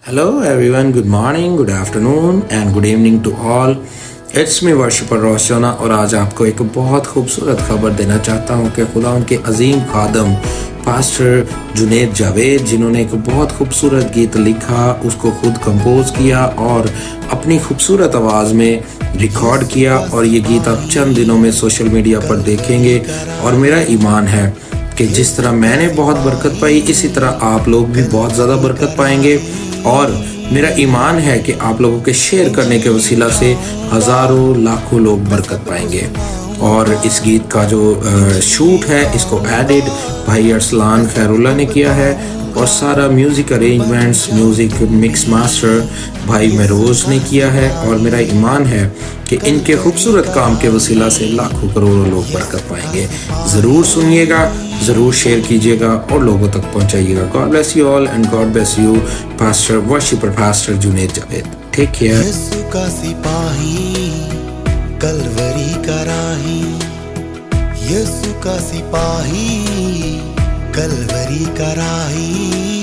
Hello everyone, good morning, good afternoon and good evening to all. It's me worshipper Roshna और आज आपको एक बहुत खूबसूरत खबर देना चाहता हूँ कि खुदा उनके अजीम खादम पास्टर जुनेद जावेद जिन्होंने एक बहुत खूबसूरत गीत लिखा, उसको खुद कंपोज किया और अपनी खूबसूरत आवाज़ में रिकॉर्ड किया और ये गीत आप चंद दिनों में सोशल मीडिया पर देखेंगे। और मेरा ईमान है कि जिस तरह मैंने बहुत बरकत पाई इसी तरह आप लोग भी बहुत ज़्यादा बरकत पाएंगे। और मेरा ईमान है कि आप लोगों के शेयर करने के वसीला से हज़ारों लाखों लोग बरकत पाएंगे। और इस गीत का जो शूट है इसको एडिट भाई अरसलान खैरुल्ला ने किया है और सारा music arrangements music mix master भाई महरोज ने किया है। और मेरा ईमान है कि इनके खूबसूरत काम के वसीला से लाखों करोड़ों लोग बरकत पाएंगे। ज़रूर सुनिएगा, ज़रूर शेयर कीजिएगा और लोगों तक पहुंचाइएगा। God bless you all and God bless you pastor worshipper pastor Junaid Javed. Take care. Yeshu का सिपाही कलवरी का राही, यीशु का सिपाही कलवरी का राही।